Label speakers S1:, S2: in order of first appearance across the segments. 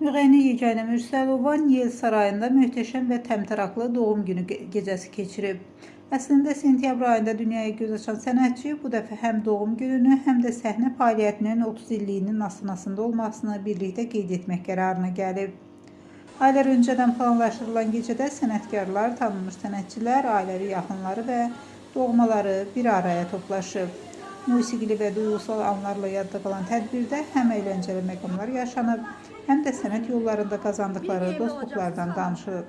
S1: Müğənni Yeganə Mürsəlova Niyel Sarayında möhtəşəm və təmtəraqlı doğum günü gecəsi keçirib. Əslində sentyabr ayında dünyaya göz açan sənətçi bu dəfə həm doğum gününü, həm də səhnə fəaliyyətinin 30 illiyinin astanasında olmasını birlikdə qeyd etmək qərarına gəlib. Aylar öncədən planlaşdırılan gecədə sənətkarlar, tanınmış sənətçilər, ailəvi yaxınları və doğmaları bir araya toplaşıb. Musiqili və duyğusal anlarla yadda qalan tədbirdə həm əyləncəli məqamlar yaşanıb, həm də sənət yollarında qazandıqları dostluqlardan danışılıb.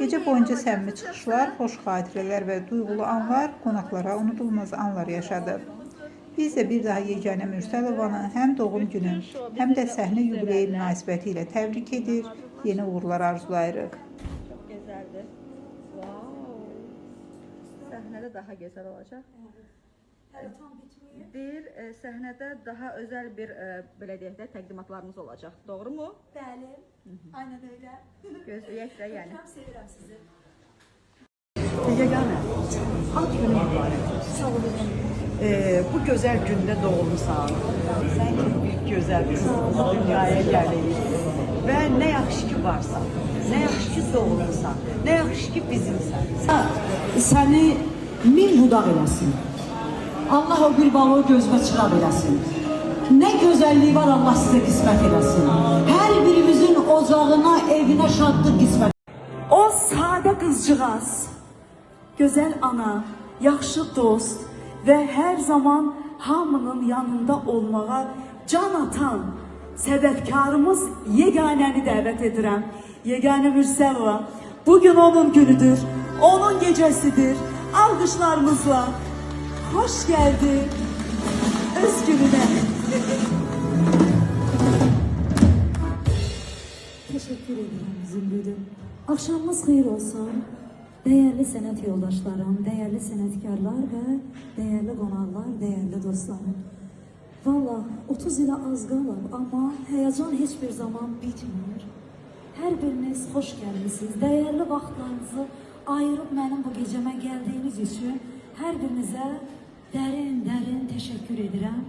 S1: Gecə boyunca səmimi çıxışlar, xoş xatirələr və duyğulu anlar qonaqlara unudulmaz anlar yaşadıb. Biz də bir daha Yeganə Mürsəlovanı həm doğum günü, həm də səhnə yubileyi münasibəti ilə təbrik edir, yeni uğurlar arzulayırıq.
S2: Çok güzeldi. Wow. Səhnədə daha gözəl olacaq. Bir səhnədə daha özel bir belə deyək də təqdimatlarımız olacaq. Doğru mu?
S3: Bəli. Aynen öyle.
S2: Gözləyək də yəni.
S3: Çok seviyorum sizi.
S4: Yeganə, ad günün mübarək olsun.
S3: Sağ olun.
S4: Bu güzel günde doğmuşsan. Sen bir güzel kız dünyaya gəlir. Ve ne yaxşı ki varsan, ne yaxşı ki doğmuşsan, ne yaxşı ki bizimsən.
S5: Səni min budaq eləsin. Allah o gül balığı gözümə çıraq eləsin. Nə gözəlliyi var Allah sizə qismət eləsin. Hər birimizin ocağına, evinə şadlıq qismət. O sadə qızcığaz, gözəl ana, yaxşı dost və hər zaman hamının yanında olmağa can atan səbəbkarımız Yeganəni dəvət edirəm. Yeganə Mürsəlova. Bugün onun günüdür, onun gecəsidir. Alqışlarımızla hoş geldin öz gününe.
S6: Teşekkür ederim Zümrüdüm. Akşamınız hayır olsun. Değerli sənət yoldaşlarım, değerli sənətkarlar ve değerli qonaqlar, değerli dostlarım. Vallahi 30 ile az qalıb, ama heyecan hiçbir zaman bitmiyor. Her biriniz hoş gəlmisiniz. Değerli vaxtlarınızı ayırıp benim bu geceme geldiğiniz için her birinize derin teşekkür ederim.